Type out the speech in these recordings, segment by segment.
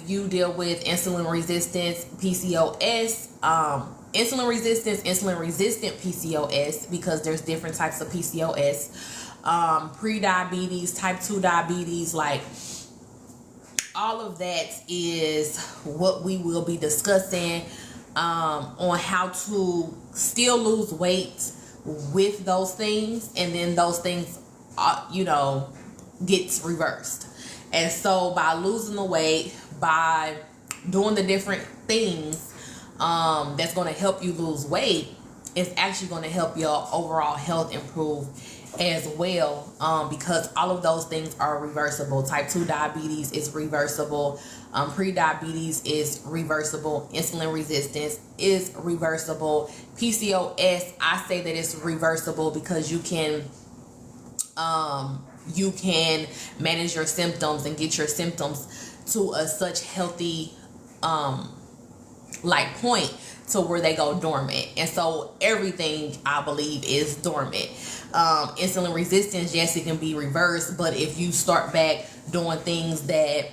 you deal with insulin resistance, PCOS, insulin resistant PCOS, because there's different types of PCOS, pre-diabetes, type 2 diabetes, like all of that is what we will be discussing on how to still lose weight with those things, and then those things gets reversed. And so by losing the weight, by doing the different things that's going to help you lose weight, it's actually going to help your overall health improve as well, because all of those things are reversible. Type 2 diabetes is reversible, pre-diabetes is reversible, insulin resistance is reversible, PCOS, I say that it's reversible because you can manage your symptoms and get your symptoms to a such healthy point to where they go dormant. And so everything, I believe, is dormant. Insulin resistance, yes, it can be reversed, but if you start back doing things that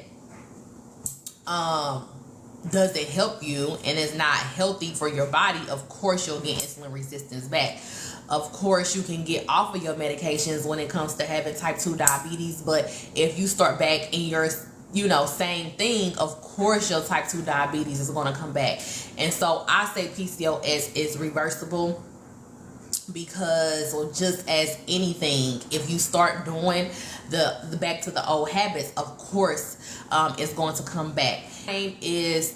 doesn't help you and is not healthy for your body, of course you'll get insulin resistance back. Of course you can get off of your medications when it comes to having type 2 diabetes, but if you start back in your same thing, of course your type 2 diabetes is going to come back. And so I say PCOS is reversible because, well, just as anything, if you start doing the back to the old habits, of course it's going to come back. My name is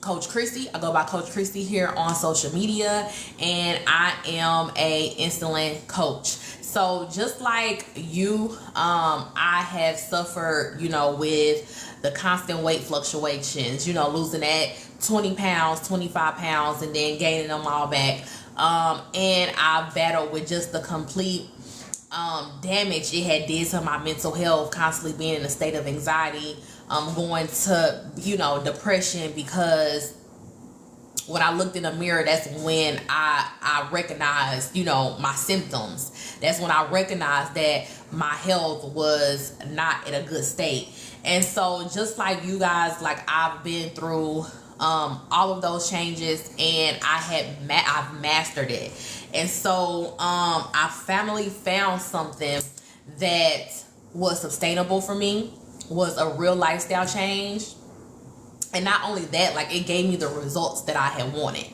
Coach Chrissy. I go by Coach Chrissy here on social media, and I am a insulin coach. So just like you, I have suffered, with the constant weight fluctuations, losing that 20 pounds, 25 pounds, and then gaining them all back. And I battled with just the complete damage it had did to my mental health, constantly being in a state of anxiety, going to, depression, because when I looked in the mirror, that's when I recognized, my symptoms. That's when I recognized that my health was not in a good state. And so just like you guys, like I've been through all of those changes, and I've mastered it. And so I finally found something that was sustainable for me, was a real lifestyle change. And not only that, like it gave me the results that I had wanted.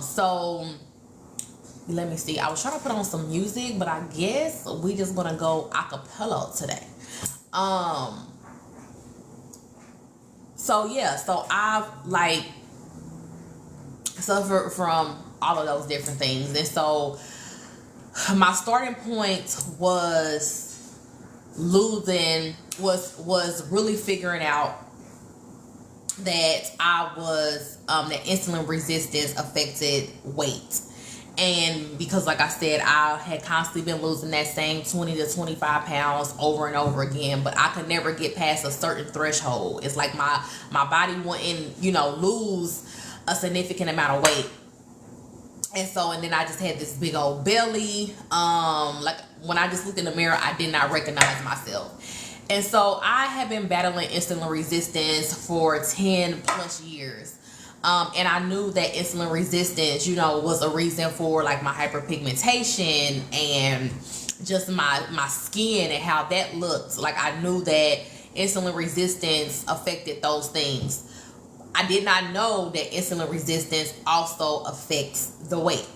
So let me see. I was trying to put on some music, but I guess we just gonna go a cappella today. So yeah, so I've like suffered from all of those different things. And so my starting point was really figuring out that I was that insulin resistance affected weight. And because, like I said, I had constantly been losing that same 20 to 25 pounds over and over again, but I could never get past a certain threshold. It's like my body wouldn't, lose a significant amount of weight. And then I just had this big old belly. Like when I just looked in the mirror, I did not recognize myself. And so I have been battling insulin resistance for 10 plus years. And I knew that insulin resistance, was a reason for like my hyperpigmentation and just my skin and how that looked. Like I knew that insulin resistance affected those things. I did not know that insulin resistance also affects the weight,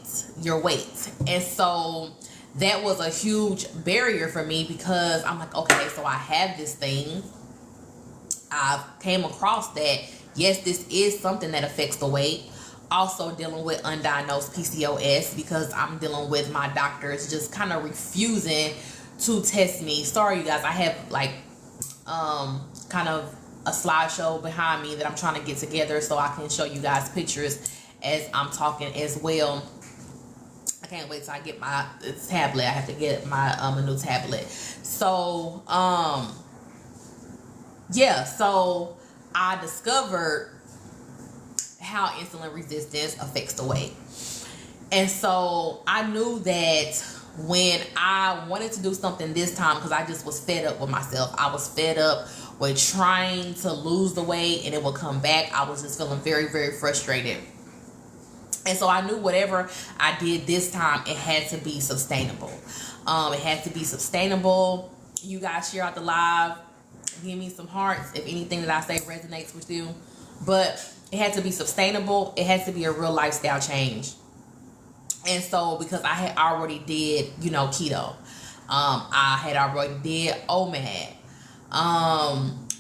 your weight. And so that was a huge barrier for me, because I'm like, okay, so I have this thing. I came across that, yes, this is something that affects the weight. Also dealing with undiagnosed PCOS, because I'm dealing with my doctors just kind of refusing to test me. Sorry, you guys, I have like kind of a slideshow behind me that I'm trying to get together so I can show you guys pictures as I'm talking as well. I can't wait till I get my tablet. I have to get my a new tablet. So yeah, so I discovered how insulin resistance affects the weight. And so I knew that when I wanted to do something this time, because I just was fed up with myself. I was fed up with trying to lose the weight and it would come back. I was just feeling very, very frustrated. And so I knew whatever I did this time, it had to be sustainable. It had to be sustainable. You guys share out the live. Give me some hearts if anything that I say resonates with you. But it had to be sustainable. It had to be a real lifestyle change. And so because I had already did, you know, keto. I had already did OMAD.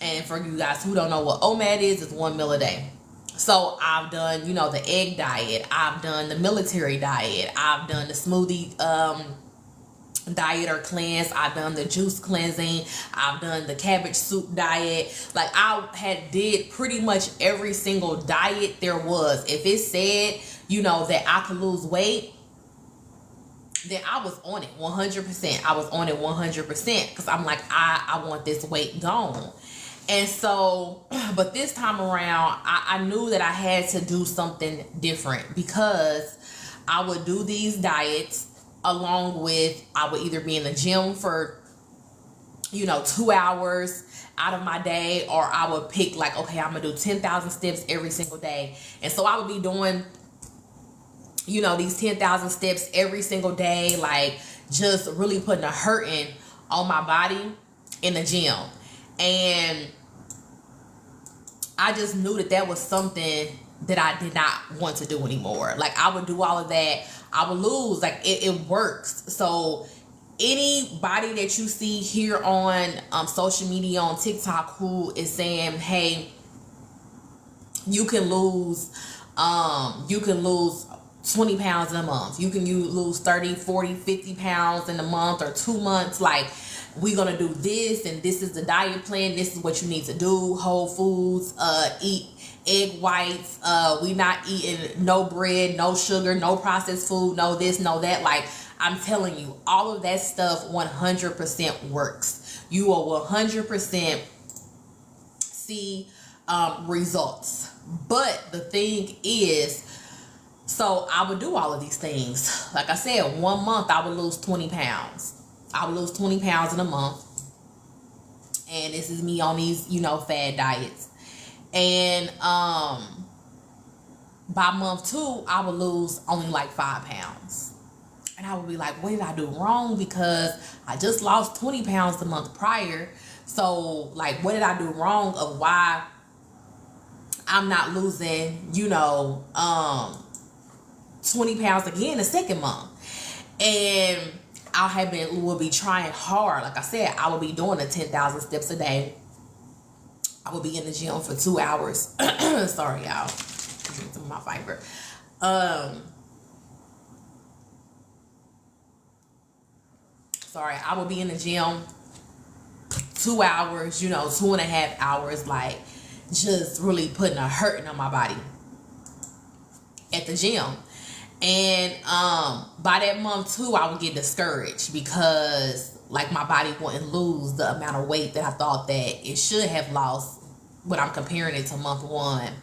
And for you guys who don't know what OMAD is, it's 1 meal a day. So I've done, you know, the egg diet. I've done the military diet. I've done the smoothie diet or cleanse. I've done the juice cleansing. I've done the cabbage soup diet. Like I did pretty much every single diet there was. If it said, you know, that I could lose weight, then I was on it 100%. I was on it 100% because I'm like, I want this weight gone. And so, but this time around, I knew that I had to do something different because I would do these diets along with, I would either be in the gym for, you know, 2 hours out of my day, or I would pick like, okay, I'm gonna do 10,000 steps every single day. And so I would be doing, you know, these 10,000 steps every single day, like just really putting a hurting on my body in the gym. And I just knew that that was something that I did not want to do anymore. Like I would do all of that. I would lose. Like it works. So anybody that you see here on social media, on TikTok, who is saying, hey, you can lose 20 pounds in a month. You lose 30, 40, 50 pounds in a month or 2 months. Like, we're going to do this, and this is the diet plan. This is what you need to do. Whole foods, eat egg whites. We not eating no bread, no sugar, no processed food, no this, no that. Like, I'm telling you, all of that stuff 100% works. You will 100% see results. But the thing is, so I would do all of these things. Like I said, 1 month I would lose 20 pounds. I would lose 20 pounds in a month. And this is me on these, you know, fad diets. And by month 2, I would lose only like 5 pounds. And I would be like, what did I do wrong? Because I just lost 20 pounds the month prior. So, like, what did I do wrong of why I'm not losing, you know, 20 pounds again the second month? And will be trying hard. Like I said, I will be doing the 10,000 steps a day. I will be in the gym for 2 hours. Sorry, y'all. Some of my fiber. Sorry, I will be in the gym 2 hours, you know, 2.5 hours, like just really putting a hurting on my body at the gym. And by that month 2, I would get discouraged because like my body wouldn't lose the amount of weight that I thought that it should have lost when I'm comparing it to month 1.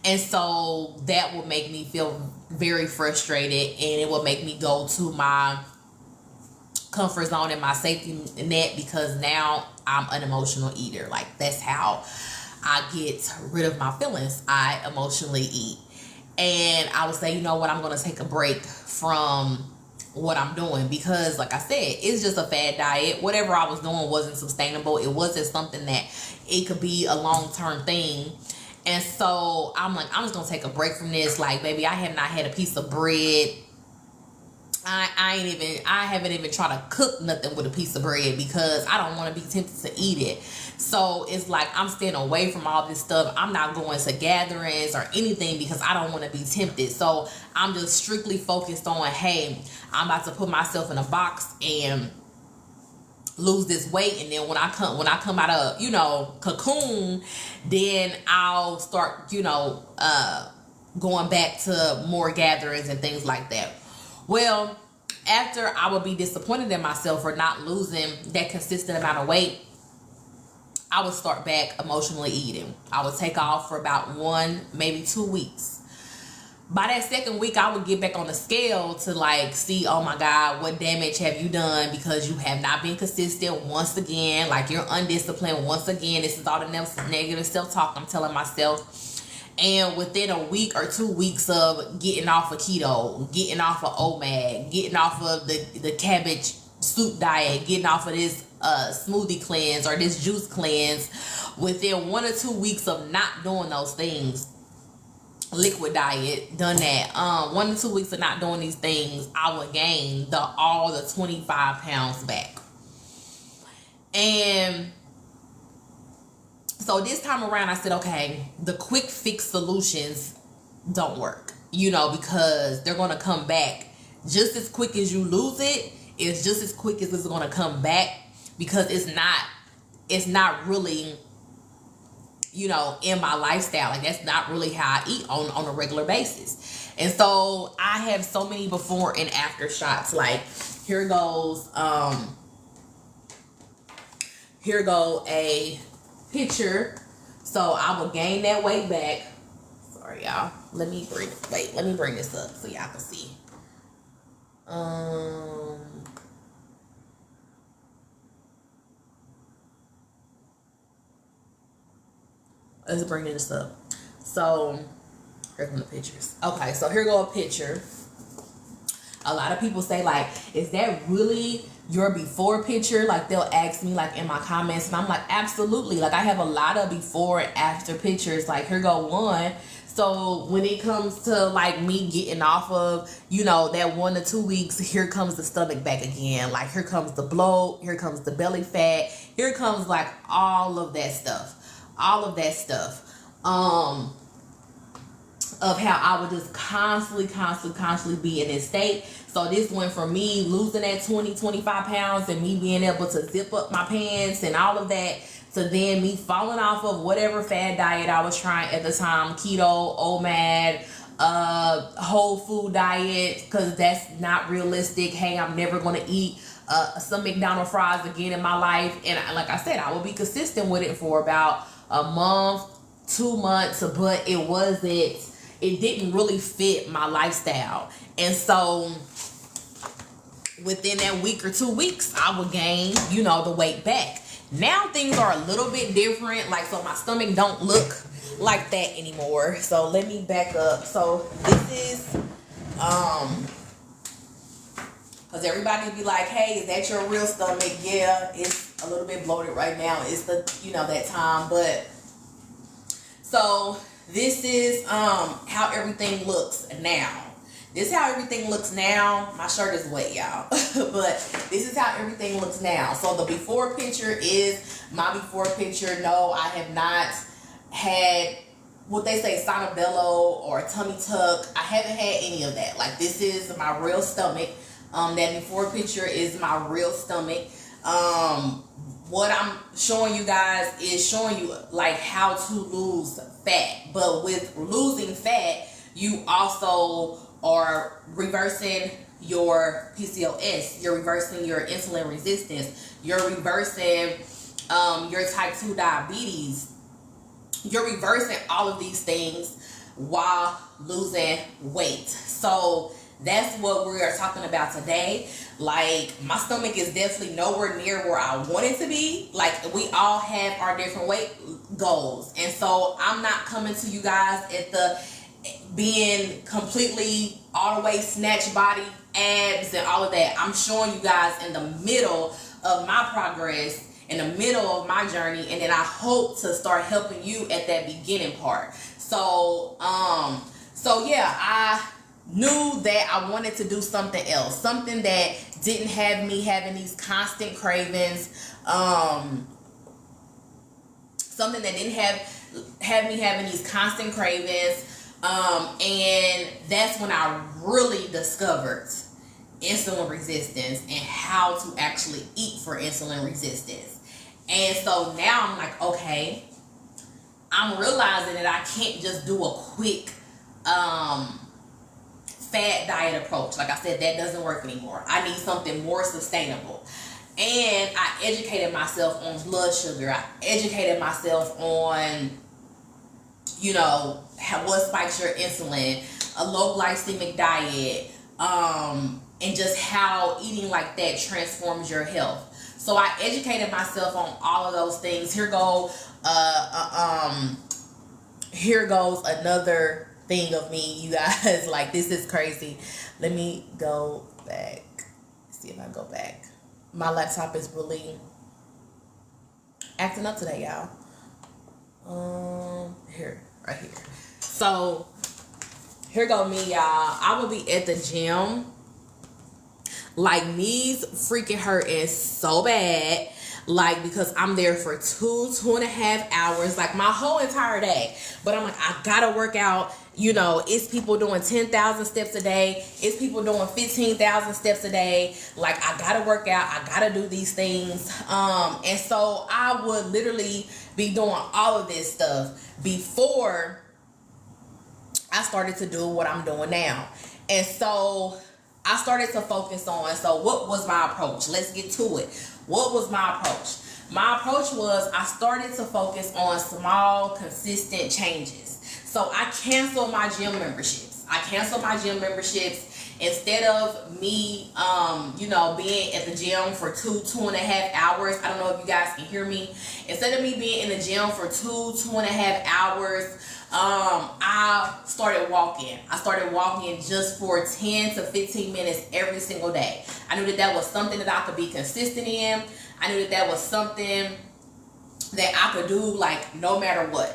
And so that would make me feel very frustrated, and it would make me go to my comfort zone and my safety net, because now I'm an emotional eater. Like, that's how I get rid of my feelings. I emotionally eat. And I would say, you know what, I'm going to take a break from what I'm doing, because like I said, it's just a fad diet. Whatever I was doing wasn't sustainable. It wasn't something that it could be a long-term thing. And so I'm like, I'm just going to take a break from this. Like, baby, I have not had a piece of bread. I haven't even tried to cook nothing with a piece of bread because I don't want to be tempted to eat it. So it's like I'm staying away from all this stuff. I'm not going to gatherings or anything because I don't want to be tempted. So I'm just strictly focused on, hey, I'm about to put myself in a box and lose this weight, and then when I come out of, you know, cocoon, then I'll start, you know, going back to more gatherings and things like that. Well, after I would be disappointed in myself for not losing that consistent amount of weight, I would start back emotionally eating. I would take off for about 1, maybe 2 weeks. by that second week, I would get back on the scale to like see, oh my God, what damage have you done because you have not been consistent once again. Like you're undisciplined once again. This is all the negative self-talk I'm telling myself. And within a week or 2 weeks of getting off of keto, getting off of OMAD, getting off of the cabbage soup diet, getting off of this smoothie cleanse or this juice cleanse, within 1 or 2 weeks of not doing those things, liquid diet, done that, 1 to 2 weeks of not doing these things, I would gain all the 25 pounds back. And so this time around I said, okay, the quick fix solutions don't work, you know, because they're going to come back just as quick as you lose it. It's just as quick as it's going to come back, because it's not really, you know, in my lifestyle. Like that's not really how I eat on a regular basis. And so I have so many before and after shots. Like here goes a picture. So I will gain that weight back. Sorry y'all, let me bring this up so y'all can see. Let's bring this up. So here come the pictures. Okay, so here go a picture. A lot of people say like, is that really your before picture? Like they'll ask me like in my comments, and I'm like, absolutely. Like I have a lot of before and after pictures. Like here go one. So when it comes to like me getting off of, you know, that 1 to 2 weeks, here comes the stomach back again. Like here comes the bloat, here comes the belly fat, here comes like all of that stuff. Of how I would just constantly be in this state. So this went from me losing that 25 pounds and me being able to zip up my pants and all of that, to then me falling off of whatever fad diet I was trying at the time, keto, OMAD, whole food diet, because that's not realistic. Hey, I'm never going to eat some McDonald's fries again in my life. And like I said, I will be consistent with it for about a month, 2 months, but it didn't really fit my lifestyle. And so within that week or 2 weeks, I would gain, you know, the weight back. Now things are a little bit different. Like, so my stomach don't look like that anymore. So let me back up. So this is, because everybody be like, hey, is that your real stomach? Yeah, it's a little bit bloated right now. It's the, you know, that time. But so this is how everything looks now. This is how everything looks now. My shirt is wet, y'all. But this is how everything looks now. So the before picture is my before picture. No, I have not had what they say, sonobello or tummy tuck. I haven't had any of that. Like this is my real stomach. That before picture is my real stomach. What I'm showing you guys is showing you like how to lose fat. But with losing fat, you also are reversing your PCOS. You're reversing your insulin resistance. You're reversing your type 2 diabetes. You're reversing all of these things while losing weight. So that's what we are talking about today. Like, my stomach is definitely nowhere near where I want it to be. Like, we all have our different weight goals. And so I'm not coming to you guys at the being completely all the way snatch body, abs and all of that. I'm showing you guys in the middle of my progress, in the middle of my journey, and then I hope to start helping you at that beginning part. So yeah, I knew that I wanted to do something else, something that didn't have me having these constant cravings, something that didn't have me having these constant cravings. And that's when I really discovered insulin resistance and how to actually eat for insulin resistance. And so now I'm like, okay, I'm realizing that I can't just do a quick fad diet approach. Like I said, that doesn't work anymore. I need something more sustainable. And I educated myself on blood sugar. I educated myself on, you know, what spikes your insulin. a low glycemic diet, and just how eating like that transforms your health. So I educated myself on all of those things. Here goes another thing of me, you guys. Like, this is crazy. Let me go back. See if I go back. My laptop is really acting up today, y'all. Here, right here. So here go me, y'all. I will be at the gym, like, knees freaking hurting so bad, like, because I'm there for 2.5 hours, like my whole entire day. But I'm like, I gotta work out. You know, it's people doing 10,000 steps a day. It's people doing 15,000 steps a day. Like, I gotta work out. I gotta do these things. And so I would literally be doing all of this stuff before I started to do what I'm doing now. And so I started to focus on, so what was my approach? Let's get to it. What was my approach? My approach was, I started to focus on small, consistent changes. So I canceled my gym memberships. Instead of me, being at the gym for 2.5 hours. I don't know if you guys can hear me. Instead of me being in the gym for 2.5 hours, I started walking. I started walking just for 10 to 15 minutes every single day. I knew that was something that I could be consistent in. I knew that was something that I could do, like, no matter what.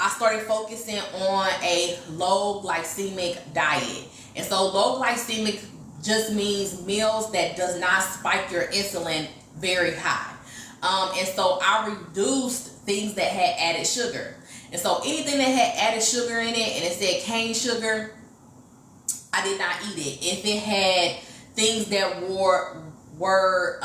I started focusing on a low glycemic diet. And so low glycemic just means meals that does not spike your insulin very high. And so I reduced things that had added sugar. And so anything that had added sugar in it, and it said cane sugar, I did not eat it. If it had things that were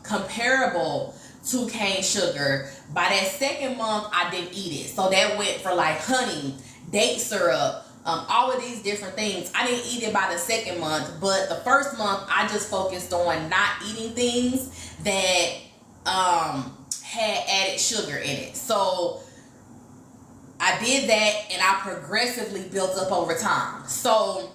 comparable to cane sugar, by that second month, I didn't eat it. So that went for like honey, date syrup, all of these different things. I didn't eat it by the second month, but the first month, I just focused on not eating things that had added sugar in it. So I did that, and I progressively built up over time. So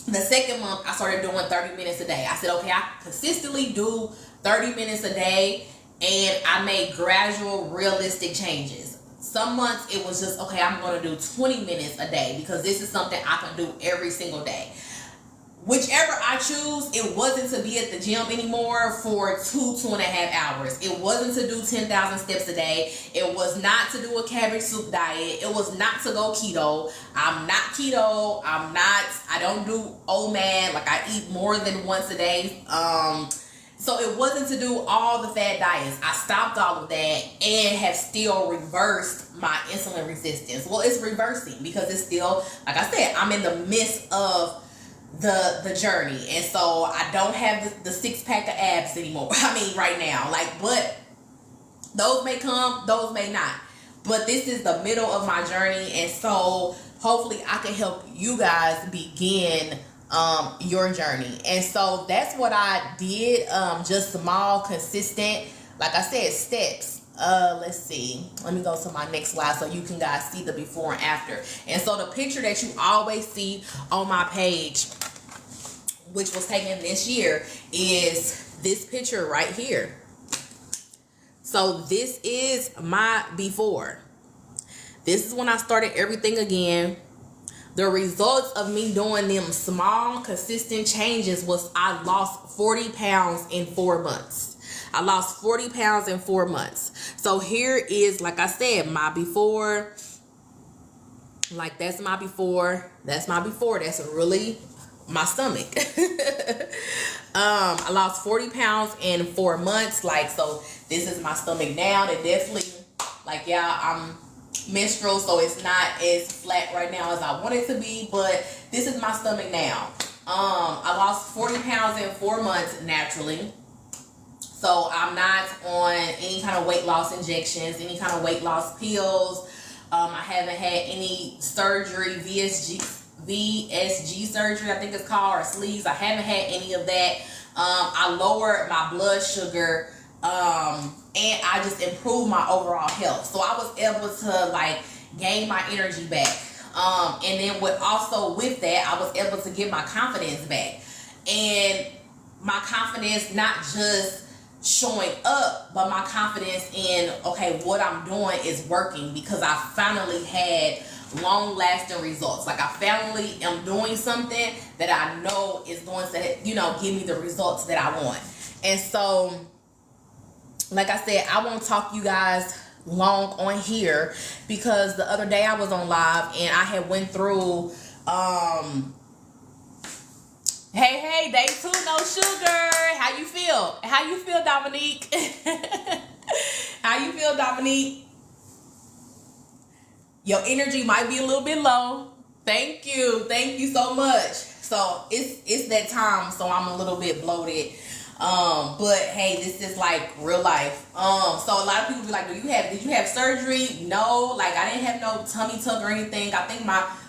the second month, I started doing 30 minutes a day. I said, okay, I consistently do 30 minutes a day, and I made gradual, realistic changes. Some months it was just, okay, I'm going to do 20 minutes a day because this is something I can do every single day. Whichever I choose, it wasn't to be at the gym anymore for 2.5 hours. It wasn't to do 10,000 steps a day. It was not to do a cabbage soup diet. It was not to go keto. I'm not keto. I don't do OMAD. Like, I eat more than once a day. So it wasn't to do all the fad diets. I stopped all of that and have still reversed my insulin resistance. Well, it's reversing because it's still, like I said, I'm in the midst of the journey. And so I don't have the 6-pack of abs anymore. I mean, right now. Like, but those may come, those may not. But this is the middle of my journey. And so hopefully I can help you guys begin your journey. And so that's what I did. Just small, consistent, like I said, steps. Let's see. Let me go to my next slide so you can guys see the before and after. And so the picture that you always see on my page, which was taken this year, is this picture right here. So this is my before. This is when I started everything again. The results of me doing them small, consistent changes was I lost 40 pounds in 4 months. I lost 40 pounds in 4 months. So here is, like I said, my before. Like, that's my before. That's my before. That's really my stomach. I lost 40 pounds in 4 months. Like, so this is my stomach now. It definitely, like, yeah, I'm menstrual, so it's not as flat right now as I want it to be, but this is my stomach now. I lost 40 pounds in 4 months naturally. So I'm not on any kind of weight loss injections, any kind of weight loss pills. I haven't had any surgery, VSG surgery, I think it's called, or sleeves. I haven't had any of that. I lowered my blood sugar, and I just improved my overall health. So I was able to, like, gain my energy back. And then with that, I was able to get my confidence back. And my confidence not just showing up, but my confidence in, okay, what I'm doing is working, because I finally had long-lasting results. Like, I finally am doing something that I know is going to, give me the results that I want. And so, like I said, I won't talk you guys long on here, because the other day I was on live and I had went through hey, day 2, no sugar. How you feel, Dominique? How you feel, Dominique? Your energy might be a little bit low. Thank you so much. So it's that time, so I'm a little bit bloated. But hey, this is like real life. So a lot of people be like, did you have surgery? No, like, I didn't have no tummy tuck or anything. I think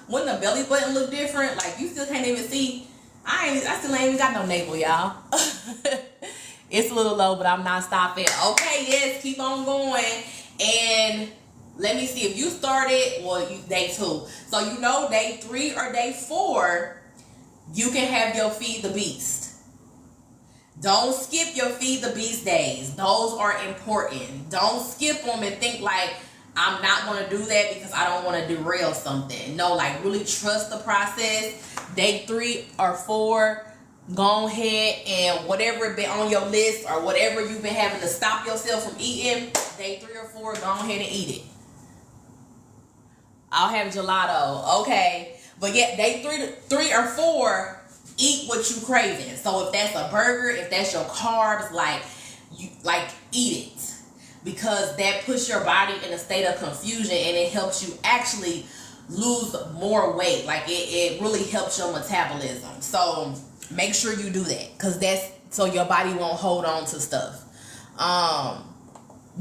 wouldn't the belly button look different? Like, you still can't even see. I still ain't even got no navel, y'all. It's a little low, but I'm not stopping. Okay, yes, keep on going. And let me see if you started, day 2. So day 3 or day 4, you can have your Feed the Beast. Don't skip your Feed the Beast days. Those are important. Don't skip them and think like, I'm not going to do that because I don't want to derail something. No, like, really trust the process. Day 3 or 4, go ahead and whatever been on your list or whatever you've been having to stop yourself from eating, day 3 or 4, go ahead and eat it. I'll have gelato. Okay. But yeah, day 3 or 4, eat what you craving. So if that's a burger, if that's your carbs, eat it. Because that puts your body in a state of confusion, and it helps you actually lose more weight. Like, it really helps your metabolism. So make sure you do that, because that's so your body won't hold on to stuff.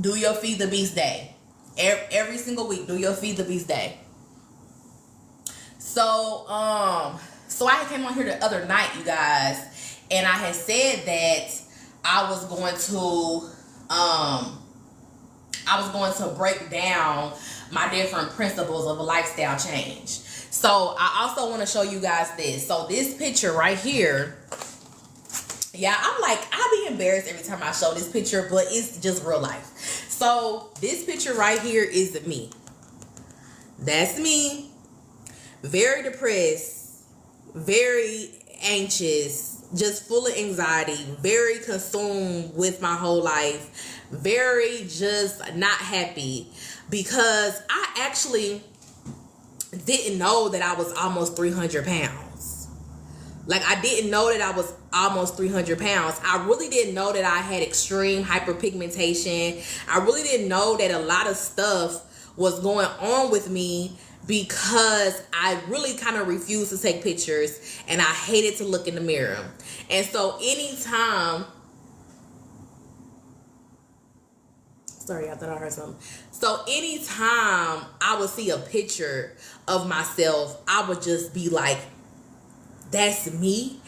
Do your Feed the Beast day. Every single week, do your Feed the Beast day. So I came on here the other night, you guys, and I had said that I was going to break down my different principles of a lifestyle change. So I also want to show you guys this. So this picture right here, yeah, I'll be embarrassed every time I show this picture, but it's just real life. So this picture right here is me. That's me. Very depressed, very anxious, just full of anxiety, very consumed with my whole life, very just not happy, because I actually didn't know that I was almost 300 pounds. Like, I didn't know that I was almost 300 pounds. I really didn't know that I had extreme hyperpigmentation. I really didn't know that a lot of stuff was going on with me, because I really kind of refused to take pictures, and I hated to look in the mirror. And so anytime, sorry, I thought I heard something. So anytime I would see a picture of myself, I would just be like, that's me.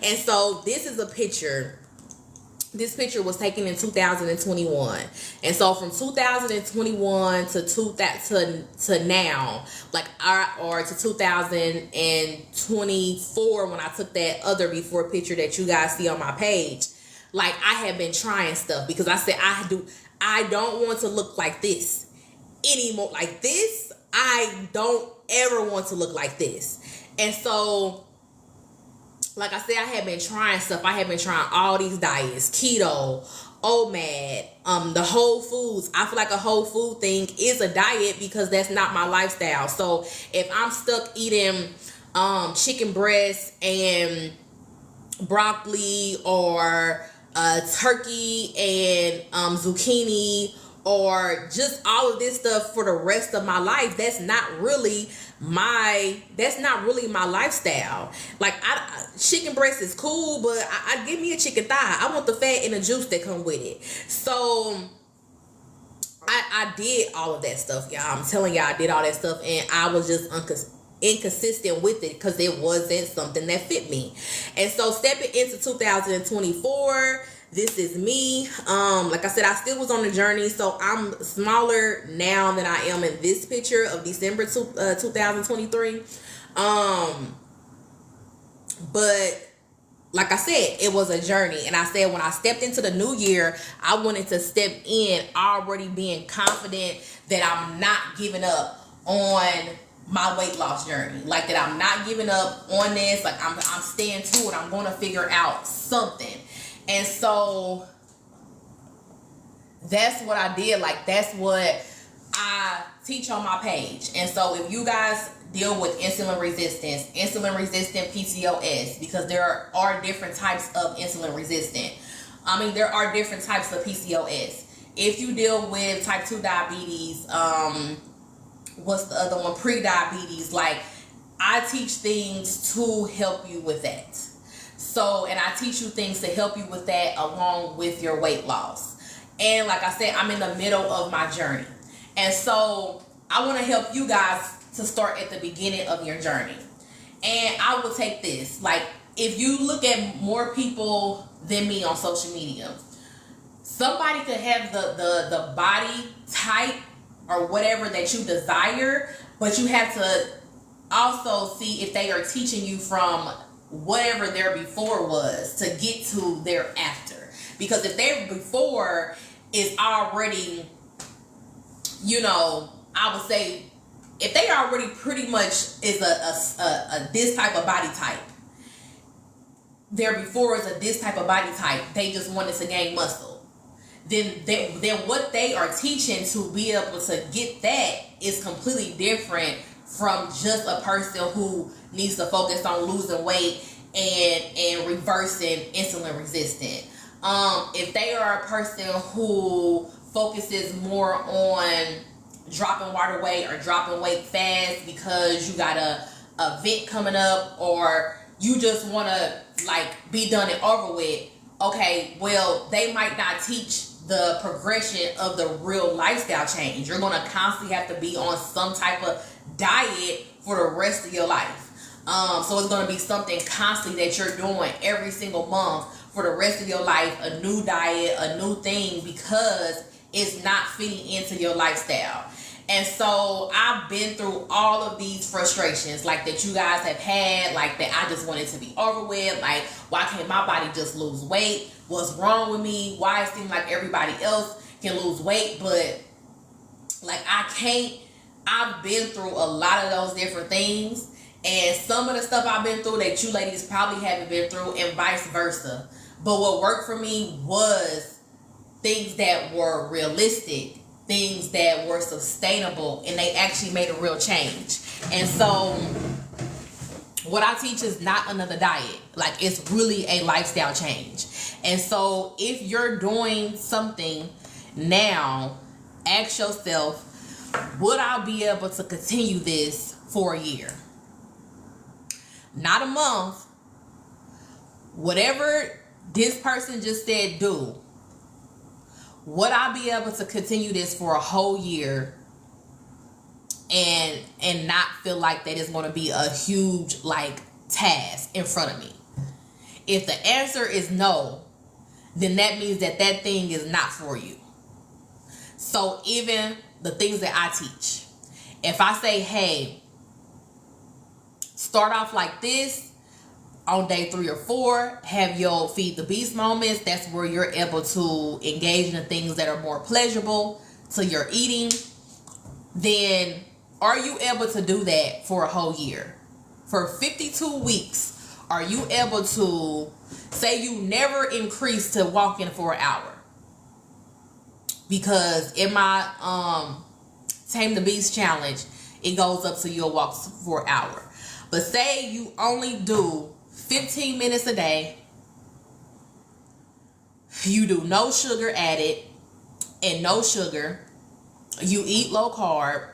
And so this is a picture. This picture was taken in 2021. And so from 2021 to now, or to 2024, when I took that other before picture that you guys see on my page, like, I have been trying stuff, because I said I don't want to look like this anymore. Like this, I don't ever want to look like this. And so, like I said, I have been trying stuff. I have been trying all these diets, keto, OMAD, the whole foods. I feel like a whole food thing is a diet, because that's not my lifestyle. So if I'm stuck eating chicken breast and broccoli, or turkey and zucchini, or just all of this stuff for the rest of my life, that's not really my lifestyle. Like, chicken breast is cool, but I give me a chicken thigh. I want the fat and the juice that come with it. So I did all of that stuff, y'all. I'm telling y'all, I did all that stuff, and I was just inconsistent with it, because it wasn't something that fit me. And so stepping into 2024, This is me. Like I said, I still was on the journey, so I'm smaller now than I am in this picture of December 2023. But like I said, it was a journey. And I said when I stepped into the new year, I wanted to step in already being confident that I'm not giving up on my weight loss journey. Like that I'm not giving up on this. Like I'm staying to it. I'm going to figure out something. And so that's what I did. Like that's what I teach on my page. And so if you guys deal with insulin resistant PCOS, because there are different types of insulin resistant. There are different types of PCOS. If you deal with type 2 diabetes, what's the other one? Pre-diabetes. Like I teach things to help you with that. So, and I teach you things to help you with that along with your weight loss. And like I said, I'm in the middle of my journey. And so I want to help you guys to start at the beginning of your journey. And I will take this. Like, if you look at more people than me on social media, somebody could have the body type or whatever that you desire, but you have to also see if they are teaching you from whatever their before was to get to their after. Because if their before is already, I would say, if they already pretty much is a this type of body type, their before is a this type of body type, they just wanted to gain muscle, then what they are teaching to be able to get that is completely different from just a person who needs to focus on losing weight and reversing insulin resistant. If they are a person who focuses more on dropping water weight or dropping weight fast because you got a event coming up, or you just want to like be done and over with, okay, well, they might not teach the progression of the real lifestyle change. You're going to constantly have to be on some type of diet for the rest of your life. So it's going to be something constantly that you're doing every single month for the rest of your life, a new diet, a new thing, because it's not fitting into your lifestyle. And so I've been through all of these frustrations, like that you guys have had, like that I just wanted to be over with. Like, why can't my body just lose weight? What's wrong with me? Why it seems like everybody else can lose weight, but like I can't? I've been through a lot of those different things. And some of the stuff I've been through that you ladies probably haven't been through, and vice versa. But what worked for me was things that were realistic, things that were sustainable, and they actually made a real change. And so what I teach is not another diet. Like, it's really a lifestyle change. And so if you're doing something now, ask yourself, would I be able to continue this for a year? Not a month. Whatever this person just said, do. Would I be able to continue this for a whole year and not feel like that is going to be a huge like task in front of me? If the answer is no, then that means that that thing is not for you. So even the things that I teach, if I say, hey, start off like this, on day 3 or 4, have your feed the beast moments. That's where you're able to engage in the things that are more pleasurable to your eating. Then are you able to do that for a whole year? For 52 weeks, are you able to say you never increase to walking for an hour? Because in my Tame the Beast challenge, it goes up so you'll walk for an hour. But say you only do 15 minutes a day, you do no sugar added and no sugar, you eat low carb,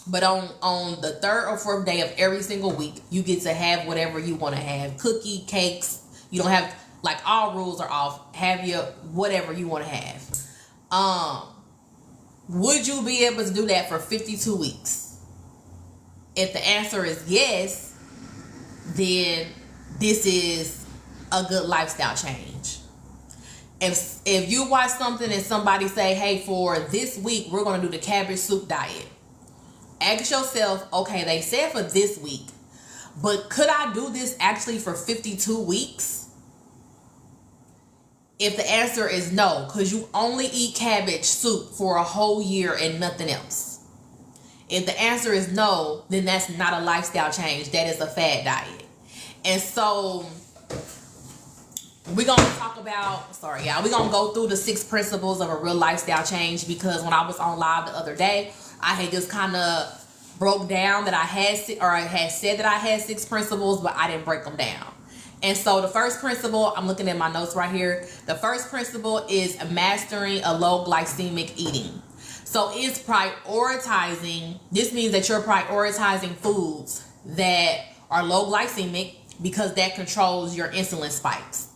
but on the 3rd or 4th day of every single week, you get to have whatever you want to have. Cookie, cakes, you don't have, like, all rules are off. Have your whatever you want to have. Would you be able to do that for 52 weeks? If the answer is yes, then this is a good lifestyle change. If you watch something and somebody say, hey, for this week we're going to do the cabbage soup diet, ask yourself, okay, they said for this week, but could I do this actually for 52 weeks? If the answer is no, because you only eat cabbage soup for a whole year and nothing else. If the answer is no, then that's not a lifestyle change. That is a fad diet. And so we're going to talk about, we're going to go through the 6 principles of a real lifestyle change, because when I was on live the other day, I had just kind of broke down that I had said that I had 6 principles, but I didn't break them down. And so the first principle, I'm looking at my notes right here. The first principle is mastering a low glycemic eating. So it's prioritizing. This means that you're prioritizing foods that are low glycemic, because that controls your insulin spikes.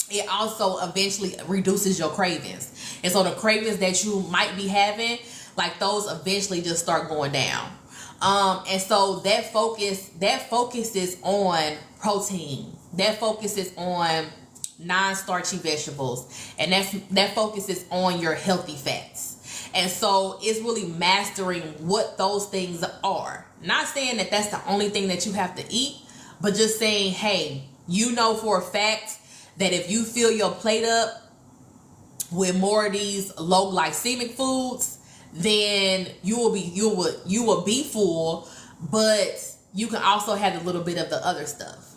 It also eventually reduces your cravings. And so the cravings that you might be having, like those eventually just start going down. And so that focuses on protein. That focuses on non-starchy vegetables. And that focuses on your healthy fats. And so it's really mastering what those things are. Not saying that that's the only thing that you have to eat, but just saying, hey, you know for a fact that if you fill your plate up with more of these low glycemic foods, then you will be full, but you can also have a little bit of the other stuff.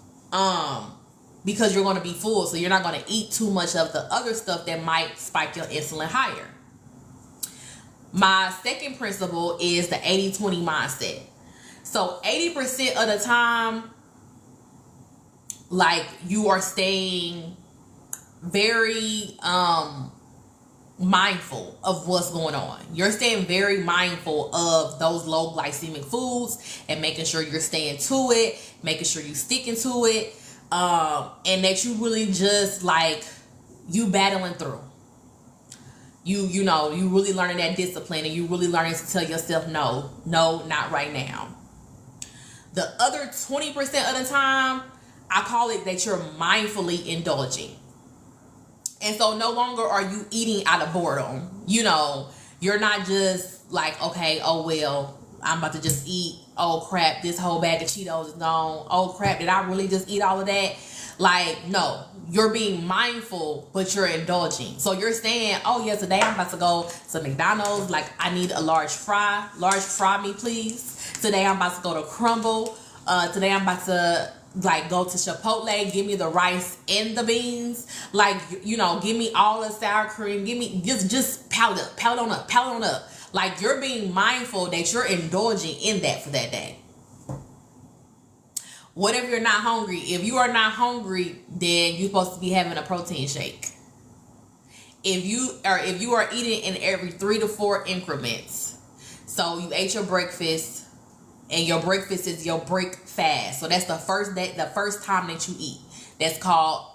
Because you're going to be full, so you're not going to eat too much of the other stuff that might spike your insulin higher. My second principle is the 80-20 mindset. So 80% of the time, like, you are staying very mindful of what's going on. You're staying very mindful of those low glycemic foods and making sure you're staying to it, making sure you're sticking to it, and that you really just, like, you battling through. You know, you really learning that discipline, and you really learning to tell yourself, no, not right now. The other 20% of the time, I call it that you're mindfully indulging. And so no longer are you eating out of boredom. You know, you're not just like, okay, oh, well, I'm about to just eat. Oh, crap, this whole bag of Cheetos is gone. Oh, crap, did I really just eat all of that? Like, no, you're being mindful, but you're indulging. So you're saying, oh, yeah, today I'm about to go to McDonald's. Like, I need a large fry me, please. Today I'm about to go to Crumble. Today I'm about to, like, go to Chipotle, give me the rice and the beans. Like, you know, give me all the sour cream. Give me, just pound on up. Like, you're being mindful that you're indulging in that for that day. What if you're not hungry? If you are not hungry, then you're supposed to be having a protein shake. If you are eating in every 3 to 4 increments. So you ate your breakfast, and your breakfast is your break fast. So that's the first time that you eat. That's called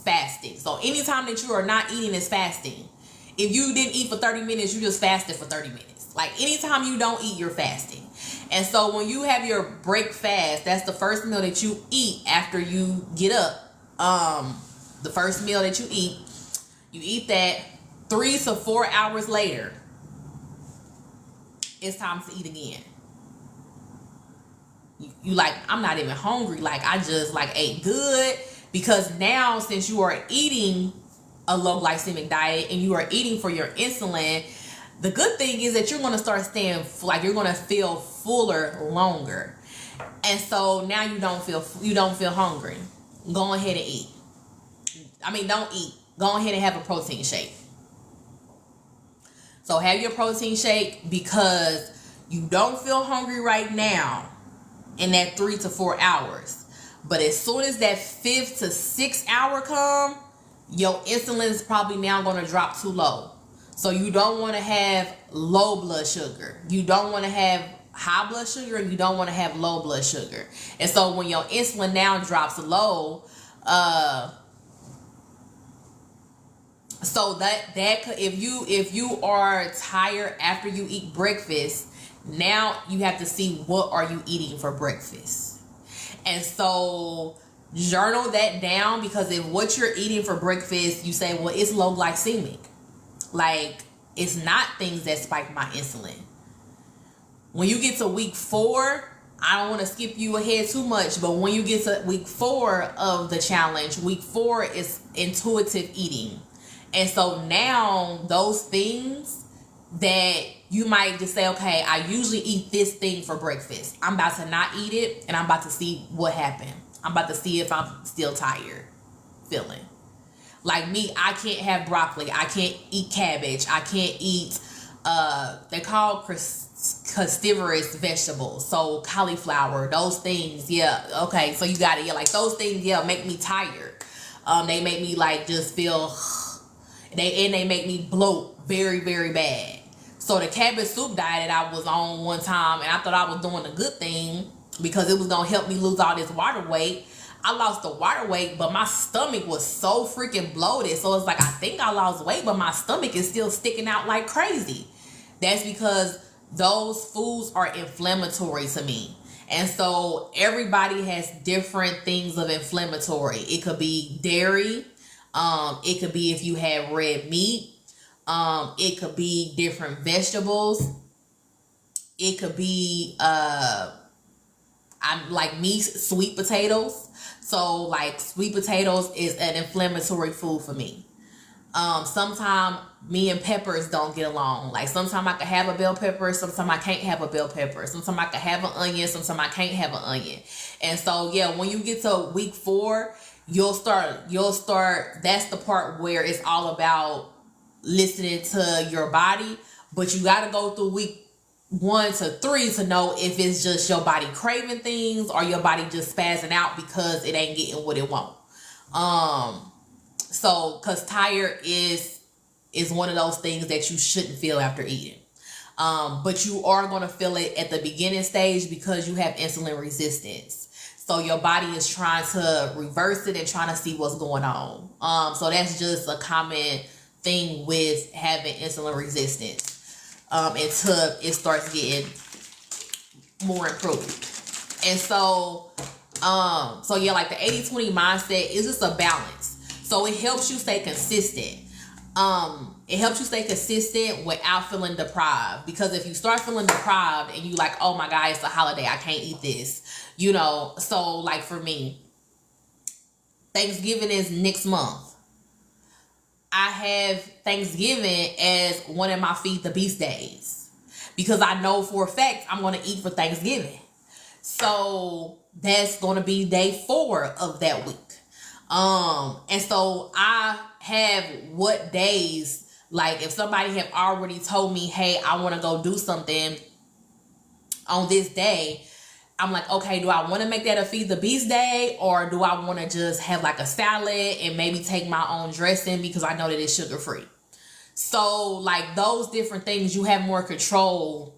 fasting. So anytime that you are not eating is fasting. If you didn't eat for 30 minutes, you just fasted for 30 minutes. Like, anytime you don't eat, you're fasting. And so when you have your break fast, that's the first meal that you eat after you get up. The first meal that you eat that. 3 to 4 hours later, it's time to eat again. You like, I'm not even hungry. Like, I just, like, ate good. Because now, since you are eating a low glycemic diet and you are eating for your insulin, the good thing is that you're going to start staying, like, you're going to feel fuller longer. And so now you don't feel hungry. Go ahead and eat. I mean, don't eat. Go ahead and have a protein shake. So have your protein shake because you don't feel hungry right now in that 3 to 4 hours. But as soon as that 5th to 6th hour come, your insulin is probably now going to drop too low. So you don't want to have low blood sugar. You don't want to have high blood sugar, and you don't want to have low blood sugar. And so when your insulin now drops low, so that if you are tired after you eat breakfast, now you have to see what are you eating for breakfast. And so journal that down, because if what you're eating for breakfast, you say, well, it's low glycemic. Like, it's not things that spike my insulin. When you get to week 4, I don't want to skip you ahead too much, but when you get to week 4 of the challenge, week 4 is intuitive eating. And so now those things that you might just say, okay, I usually eat this thing for breakfast, I'm about to not eat it, and I'm about to see what happened. I'm about to see if I'm still tired feeling. Like me, I can't have broccoli. I can't eat cabbage. I can't eat, they call cruciferous vegetables. So cauliflower, those things. Yeah. Okay. So you got it. Yeah. Like those things, yeah, make me tired. They make me like just feel, they make me bloat very, very bad. So the cabbage soup diet that I was on one time, and I thought I was doing a good thing because it was going to help me lose all this water weight. I lost the water weight, but my stomach was so freaking bloated. So it's like, I think I lost weight, but my stomach is still sticking out like crazy. That's because those foods are inflammatory to me. And so everybody has different things of inflammatory. It could be dairy. It could be if you have red meat. It could be different vegetables. It could be, I'm like me, sweet potatoes. So like sweet potatoes is an inflammatory food for me. Sometimes me and peppers don't get along. Like sometimes I can have a bell pepper, sometimes I can't have a bell pepper. Sometimes I can have an onion, sometimes I can't have an onion. And so yeah, when you get to week 4, you'll start, that's the part where it's all about listening to your body. But you got to go through week 1 to 3 to know if it's just your body craving things or your body just spazzing out because it ain't getting what it want. So because tired is one of those things that you shouldn't feel after eating. But you are going to feel it at the beginning stage because you have insulin resistance. So your body is trying to reverse it and trying to see what's going on. So that's just a common thing with having insulin resistance. Until it starts getting more improved. And so yeah, like the 80-20 mindset is just a balance. So it helps you stay consistent. It helps you stay consistent without feeling deprived. Because if you start feeling deprived and you like, oh my God, it's a holiday, I can't eat this. You know, so like for me, Thanksgiving is next month. I have Thanksgiving as one of my Feed the Beast days because I know for a fact I'm going to eat for Thanksgiving. So that's going to be day 4 of that week. And so I have what days, like if somebody have already told me, hey, I want to go do something on this day, I'm like, okay, do I want to make that a Feed the Beast day, or do I want to just have like a salad and maybe take my own dressing because I know that it's sugar free? So like those different things, you have more control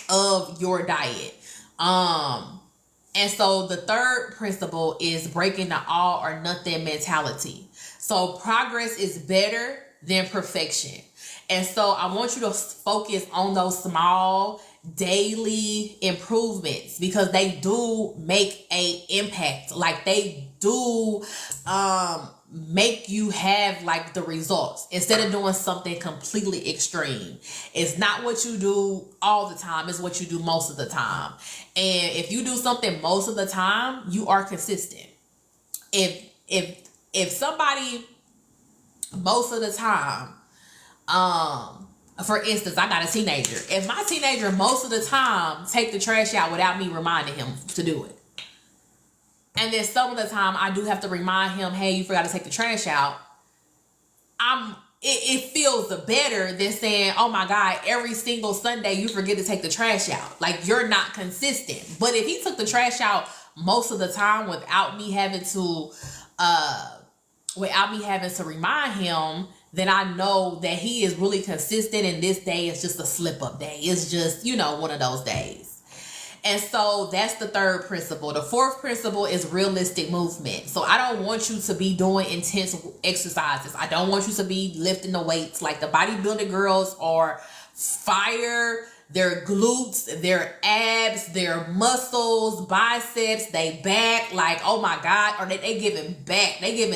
of your diet. And so the third principle is breaking the all or nothing mentality. So progress is better than perfection. And so I want you to focus on those small daily improvements because they do make a impact. Like they do make you have like the results instead of doing something completely extreme. It's not what you do all the time, it's what you do most of the time. And if you do something most of the time, you are consistent. If somebody most of the time, for instance, I got a teenager. If my teenager most of the time take the trash out without me reminding him to do it, and then some of the time I do have to remind him, hey, you forgot to take the trash out, it feels better than saying, oh my God, every single Sunday you forget to take the trash out. Like you're not consistent. But if he took the trash out most of the time without me having to remind him, then I know that he is really consistent and this day is just a slip up day. It's just, one of those days. And so that's the third principle. The fourth principle is realistic movement. So I don't want you to be doing intense exercises. I don't want you to be lifting the weights like the bodybuilding girls are fire. Their glutes, their abs, their muscles, biceps, they back, like, oh my God, or they giving back. They giving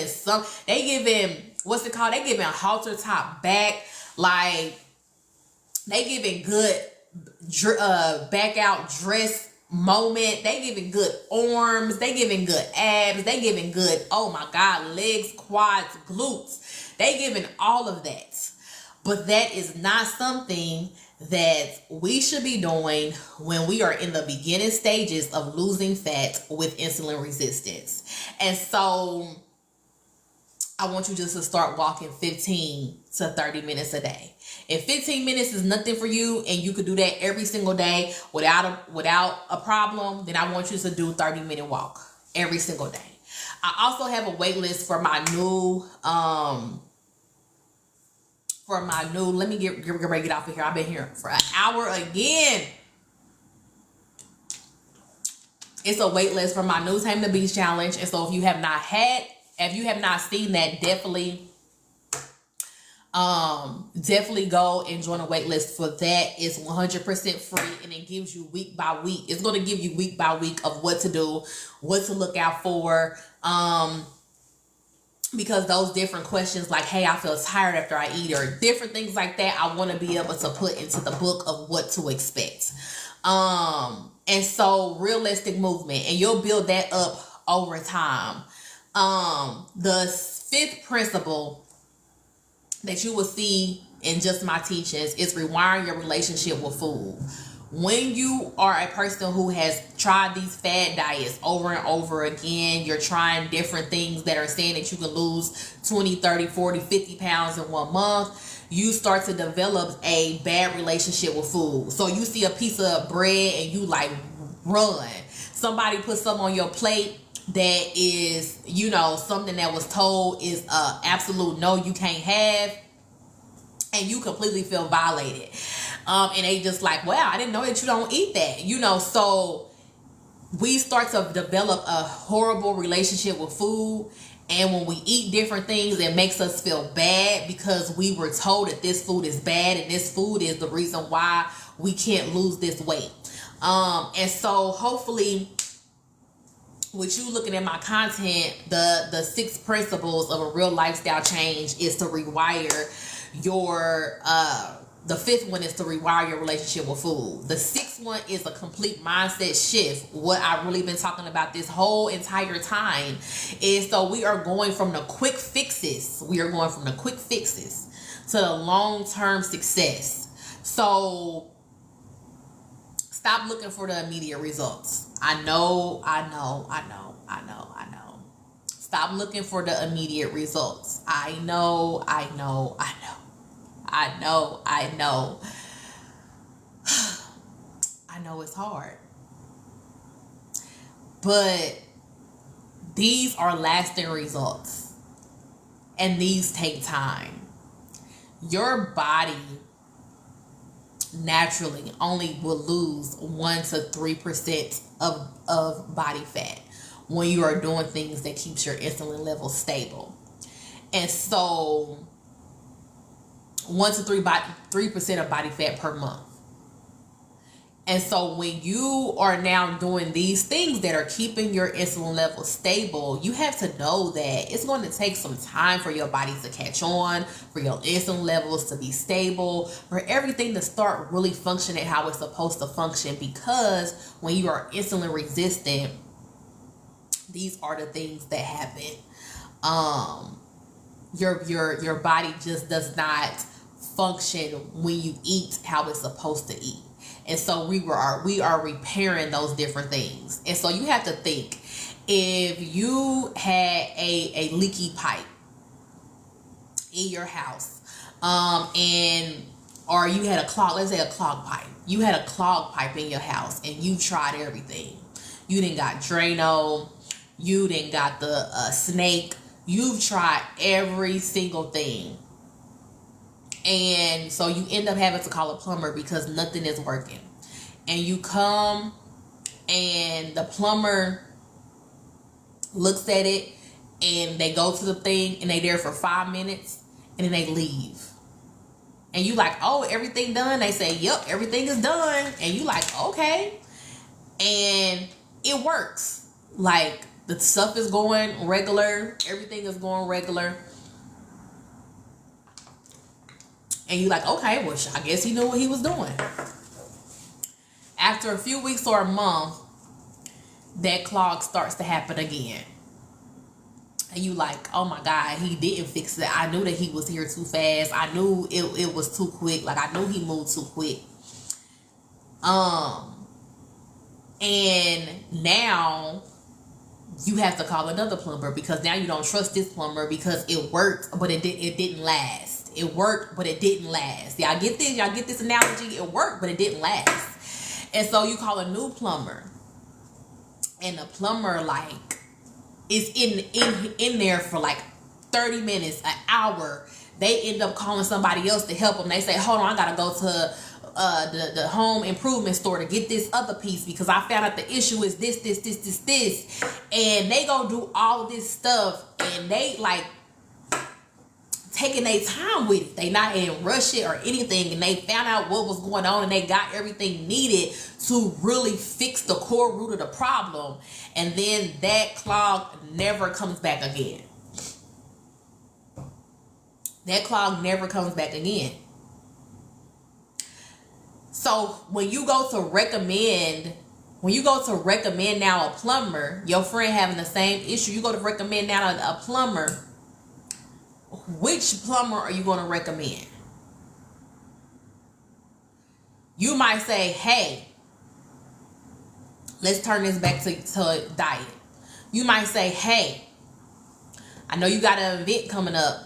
what's it called? They giving halter top back, like, they giving good back out dress moment. They giving good arms. They giving good abs. They giving good, oh my God, legs, quads, glutes. They giving all of that. But that is not something that we should be doing when we are in the beginning stages of losing fat with insulin resistance. And so I want you just to start walking 15 to 30 minutes a day. If 15 minutes is nothing for you and you could do that every single day without a problem, then I want you to do 30-minute walk every single day. I also have a wait list for my new let me get ready to get off of here. I've been here for an hour again. It's a wait list for my new Tame the Beast challenge. And so if you have not seen that, definitely go and join a wait list for that. It's 100% free, and it gives you week by week. It's going to give you week by week of what to do, what to look out for. Because those different questions like, hey, I feel tired after I eat, or different things like that, I want to be able to put into the book of what to expect. And so realistic movement, and you'll build that up over time. The fifth principle that you will see in just my teachings is rewiring your relationship with food. When you are a person who has tried these fad diets over and over again, you're trying different things that are saying that you can lose 20, 30, 40, 50 pounds in 1 month, you start to develop a bad relationship with food. So you see a piece of bread and you like run. Somebody puts something on your plate that is, something that was told is absolute no, you can't have, and you completely feel violated. And they just like, wow, I didn't know that you don't eat that. So we start to develop a horrible relationship with food. And when we eat different things, it makes us feel bad because we were told that this food is bad and this food is the reason why we can't lose this weight. And so hopefully, with you looking at my content, the 6 principles of a real lifestyle change is to rewire your the 5th one is to rewire your relationship with food. The 6th one is a complete mindset shift. What I've really been talking about this whole entire time is, so we are going from the quick fixes. We are going from the quick fixes to the long-term success. So stop looking for the immediate results. I know. Stop looking for the immediate results. I know. I know it's hard. But these are lasting results. And these take time. Your body naturally only will lose 1 to 3% of body fat when you are doing things that keeps your insulin level stable. And so 1 to 3% of body fat per month. And so when you are now doing these things that are keeping your insulin level stable, you have to know that it's going to take some time for your body to catch on, for your insulin levels to be stable, for everything to start really functioning how it's supposed to function. Because when you are insulin resistant, these are the things that happen. Your body just does not function when you eat how it's supposed to eat. And so we are repairing those different things. And so you have to think, if you had a leaky pipe in your house, or you had let's say a clogged pipe. You had a clogged pipe in your house and you tried everything. You didn't got Drano, you didn't got the snake. You've tried every single thing. And so you end up having to call a plumber because nothing is working. And you come and the plumber looks at it and they go to the thing and they there for 5 minutes and then they leave. And you like, oh, everything done? They say, yep, everything is done. And you like, okay. And it works. Like, the stuff is going regular. Everything is going regular. And you like, okay, well, I guess he knew what he was doing. After a few weeks or a month, that clog starts to happen again. And you like, oh my God, he didn't fix it. I knew that he was here too fast. I knew it was too quick. Like, I knew he moved too quick. And now you have to call another plumber, because now you don't trust this plumber because it worked, but it didn't last. It worked, but it didn't last. Y'all get this? Y'all get this analogy? It worked, but it didn't last. And so you call a new plumber, and the plumber like is in there for like 30 minutes, an hour. They end up calling somebody else to help them. They say, hold on, I gotta go to the home improvement store to get this other piece because I found out the issue is this. And they go do all of this stuff, and they like taking their time with it. They not in rush it or anything, and they found out what was going on, and they got everything needed to really fix the core root of the problem. And then that clog never comes back again. That clog never comes back again. So when you go to recommend now a plumber, your friend having the same issue, you go to recommend now a plumber, which plumber are you going to recommend? You might say, hey, let's turn this back to diet. You might say, hey, I know you got an event coming up,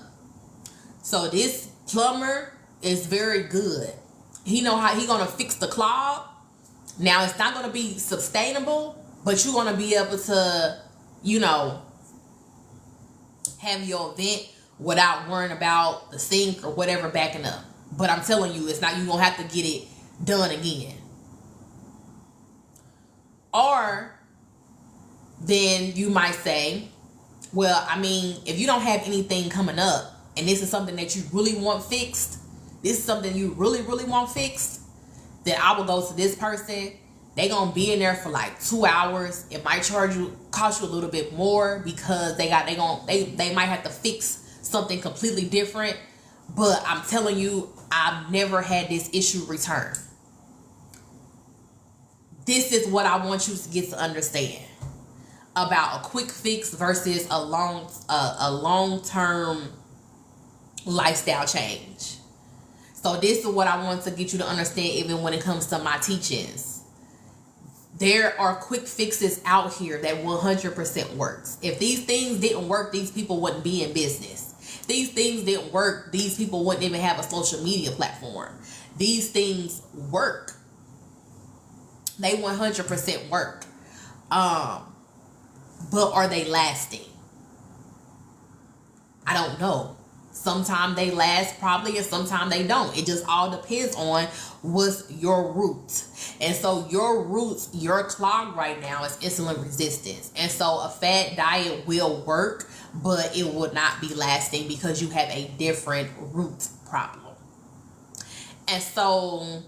so this plumber is very good. He know how he gonna fix the clog. Now it's not gonna be sustainable, but you're gonna be able to, have your event without worrying about the sink or whatever backing up. But I'm telling you, it's not, you're gonna have to get it done again. Or then you might say, well, I mean, if you don't have anything coming up and this is something that you really want fixed, this is something you really, really want fixed, then I will go to this person. They gonna be in there for like 2 hours. It might cost you a little bit more because they might have to fix something completely different. But I'm telling you, I've never had this issue return. This is what I want you to get to understand about a quick fix versus a long-term lifestyle change. So this is what I want to get you to understand, even when it comes to my teachings. There are quick fixes out here that 100% works. If these things didn't work, these people wouldn't be in business. These things didn't work, these people wouldn't even have a social media platform. These things work. They 100% work. But are they lasting? I don't know. Sometimes they last probably, and sometimes they don't. It just all depends on what's your root. And so your roots, your clog right now is insulin resistance. And so a fat diet will work, but it will not be lasting because you have a different root problem. And so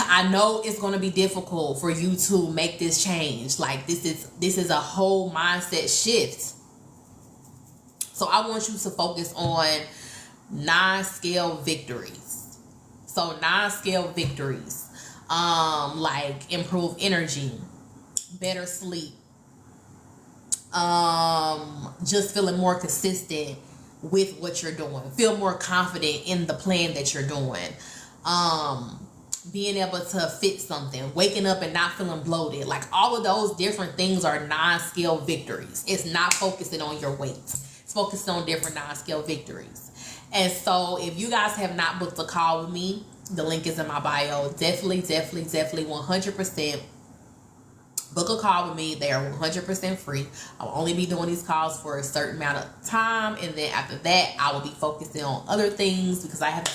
I know it's going to be difficult for you to make this change. Like this is a whole mindset shift. So I want you to focus on 9-scale victories. So 9-scale victories, like improved energy, better sleep, just feeling more consistent with what you're doing, feel more confident in the plan that you're doing, being able to fit something, waking up and not feeling bloated. Like all of those different things are 9-scale victories. It's not focusing on your weight. It's focused on different 9-scale victories. And so if you guys have not booked a call with me, the link is in my bio. Definitely 100% book a call with me. They are 100% free. I'll only be doing these calls for a certain amount of time, and then after that I will be focusing on other things because I have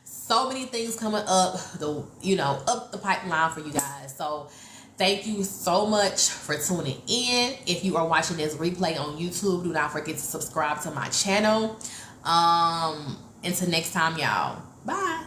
so many things coming up up the pipeline for you guys. So thank you so much for tuning in. If you are watching this replay on YouTube, do not forget to subscribe to my channel. Until next time, y'all. Bye.